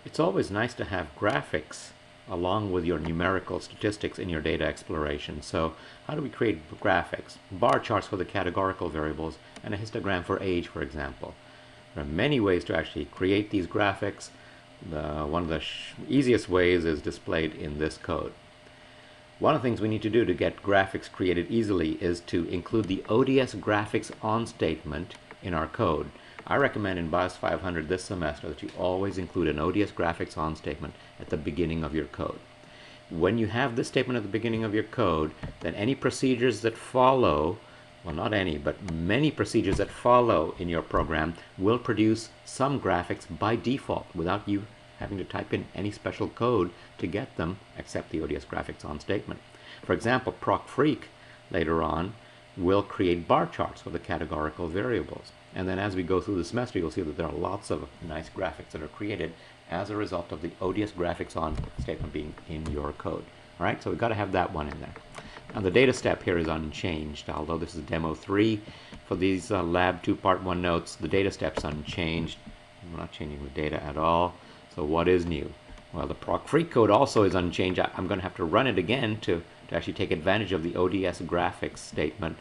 It's always nice to have graphics along with your numerical statistics in your data exploration. So how do we create graphics? Bar charts for the categorical variables and a histogram for age, for example. There are many ways to actually create these graphics. One of the easiest ways is displayed in this code. One of the things we need to do to get graphics created easily is to include the ODS graphics on statement in our code. I recommend in BIOS500 this semester that you always include an ODS graphics on statement at the beginning of your code. When you have this statement at the beginning of your code, then any procedures that follow, well, not any, but many procedures that follow in your program will produce some graphics by default without you having to type in any special code to get them, except the ODS graphics on statement. For example, ProcFreak later on will create bar charts for the categorical variables. And then as we go through the semester, you'll see that there are lots of nice graphics that are created as a result of the ODS graphics on statement being in your code. All right, so we've got to have that one in there. Now the data step here is unchanged, although this is demo 3. For these lab 2 part 1 notes, the data step's unchanged. We're not changing the data at all. So what is new? Well, the ProcFreak code also is unchanged. I'm going to have to run it again to actually take advantage of the ODS graphics statement,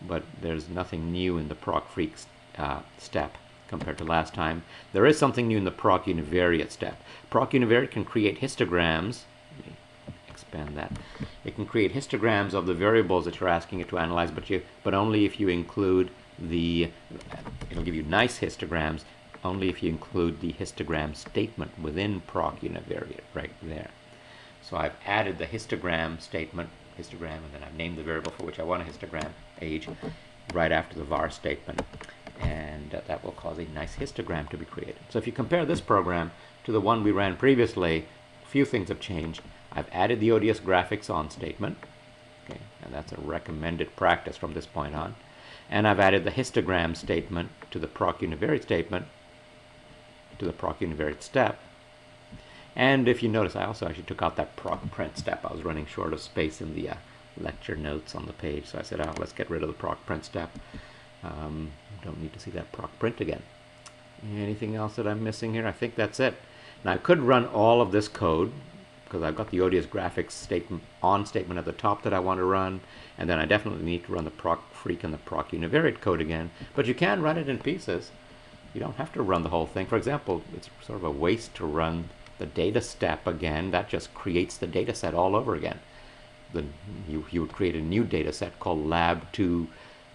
but there's nothing new in the ProcFreak step compared to last time. There is something new in the proc univariate step. Proc univariate can create histograms. Let me expand that. It can create histograms of the variables that you're asking it to analyze, but only if you include it'll give you nice histograms only if you include the histogram statement within proc univariate right there. So I've added the histogram statement, histogram, and then I've named the variable for which I want a histogram, age, right after the var statement. And that will cause a nice histogram to be created. So if you compare this program to the one we ran previously, a few things have changed. I've added the ODS graphics on statement, okay, and that's a recommended practice from this point on. And I've added the histogram statement to the proc univariate statement, to the proc univariate step. And if you notice, I also actually took out that proc print step. I was running short of space in the lecture notes on the page, so I said, oh, let's get rid of the proc print step. Don't need to see that proc print again. Anything else that I'm missing here? I think that's it. Now I could run all of this code because I've got the ODS graphics statement on statement at the top that I want to run, and then I definitely need to run the ProcFreak and the proc univariate code again. But you can run it in pieces. You don't have to run the whole thing. For example, it's sort of a waste to run the data step again. That just creates the data set all over again. You would create a new data set called lab2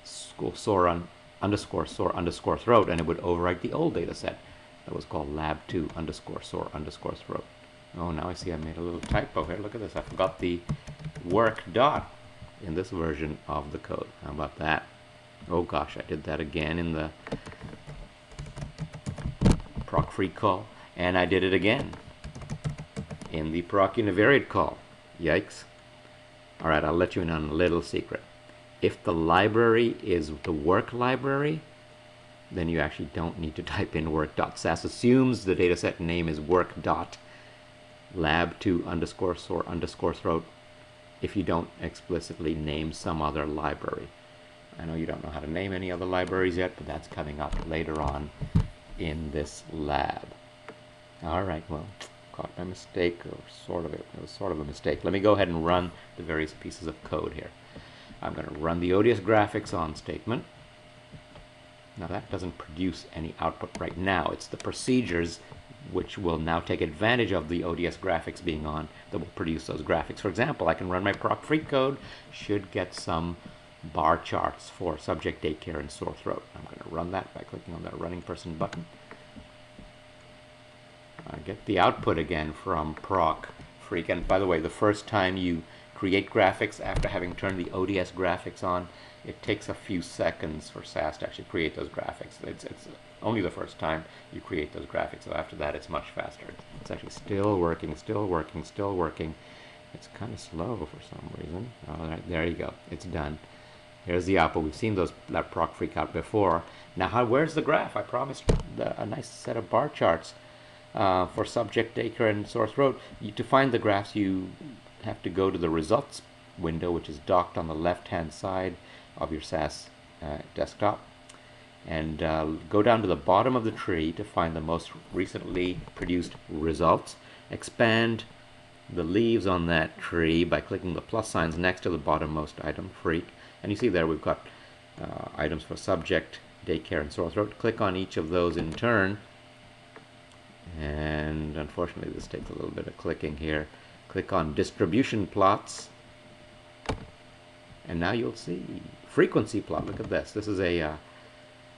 SOR underscore throat, and it would overwrite the old data set that was called lab2 underscore SOR underscore throat. Oh, now I see I made a little typo here. Look at this. I forgot the work dot in this version of the code. How about that? Oh gosh, I did that again in the ProcFreak call, and I did it again in the proc univariate call. Yikes. All right, I'll let you in on a little secret. If the library is the work library, then you actually don't need to type in work.sas. Assumes the dataset name is work.lab2 underscore SOR underscore throat if you don't explicitly name some other library. I know you don't know how to name any other libraries yet, but that's coming up later on in this lab. All right, well, caught my mistake, or sort of it. It was sort of a mistake. Let me go ahead and run the various pieces of code here. I'm going to run the ODS graphics on statement. Now that doesn't produce any output right now. It's the procedures which will now take advantage of the ODS graphics being on that will produce those graphics. For example, I can run my ProcFreak code, should get some bar charts for subject daycare and sore throat. I'm going to run that by clicking on the running person button. I get the output again from ProcFreak. And by the way, the first time you create graphics after having turned the ODS graphics on, it takes a few seconds for SAS to actually create those graphics. It's only the first time you create those graphics, so after that it's much faster. It's actually still working, still working, still working. It's kind of slow for some reason. All right, there you go. It's done. Here's the output. We've seen that ProcFreak out before. Now, where's the graph? I promised a nice set of bar charts for subject, daycare, and sore throat. To find the graphs, you have to go to the results window, which is docked on the left-hand side of your SAS desktop. and go down to the bottom of the tree to find the most recently produced results. Expand the leaves on that tree by clicking the plus signs next to the bottommost item, freak. And you see there we've got items for subject, daycare, and sore throat. Click on each of those in turn. And unfortunately this takes a little bit of clicking here. Click on distribution plots. And now you'll see frequency plot. Look at this. This is a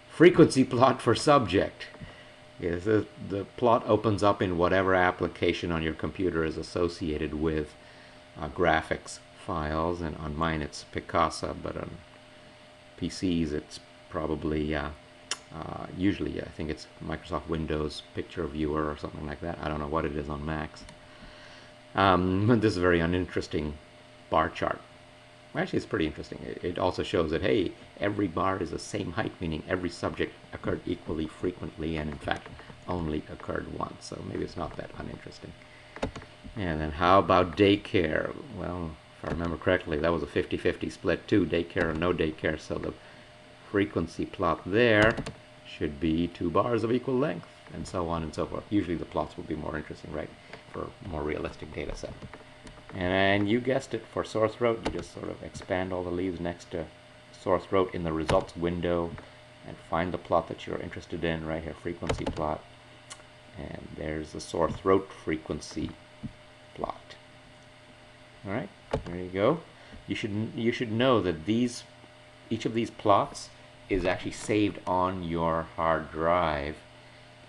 frequency plot for subject. Yes, the plot opens up in whatever application on your computer is associated with graphics files, and on mine it's Picasa, but on PCs it's probably usually I think it's Microsoft Windows Picture Viewer or something like that. I don't know what it is on Macs. This is a very uninteresting bar chart. Actually, it's pretty interesting. It also shows that, hey, every bar is the same height, meaning every subject occurred equally frequently and, in fact, only occurred once. So maybe it's not that uninteresting. And then how about daycare? Well, if I remember correctly, that was a 50-50 split too, daycare and no daycare. So the frequency plot there should be 2 bars of equal length, and so on and so forth. Usually the plots will be more interesting, right, for a more realistic data set. And you guessed it, for sore throat, you just sort of expand all the leaves next to sore throat in the results window and find the plot that you're interested in, right here, frequency plot. And there's the sore throat frequency plot. All right, there you go. You should know that each of these plots is actually saved on your hard drive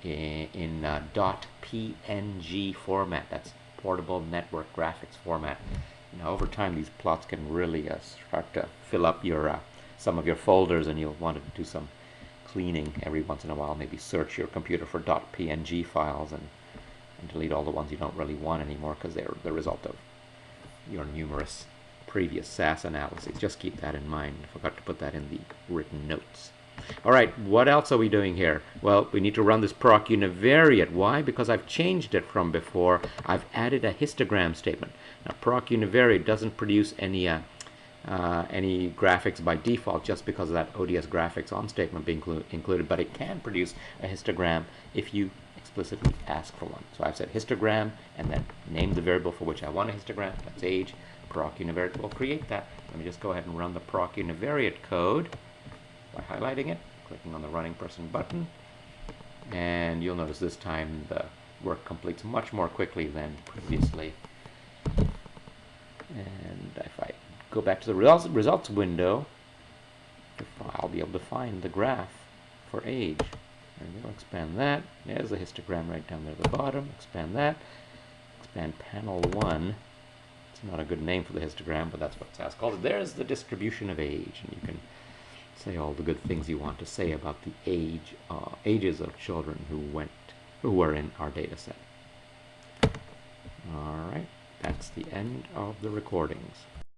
in .png format. That's portable network graphics format. Now over time these plots can really start to fill up your some of your folders, and you'll want to do some cleaning every once in a while. Maybe search your computer for .png files and delete all the ones you don't really want anymore because they're the result of your numerous previous SAS analyses. Just keep that in mind. I forgot to put that in the written notes. All right, what else are we doing here? Well, we need to run this proc univariate. Why? Because I've changed it from before. I've added a histogram statement. Now, proc univariate doesn't produce any graphics by default just because of that ODS graphics on statement being included, but it can produce a histogram if you explicitly ask for one. So I've said histogram and then name the variable for which I want a histogram. That's age. Proc univariate will create that. Let me just go ahead and run the proc univariate code by highlighting it, clicking on the running person button, and you'll notice this time the work completes much more quickly than previously. And if I go back to the results window, I'll be able to find the graph for age. There we go, expand that. There's the histogram right down there at the bottom. Expand that. Expand panel 1. It's not a good name for the histogram, but that's what SAS calls it. There's the distribution of age, and you can say all the good things you want to say about the ages of children who were in our data set. All right, that's the end of the recordings.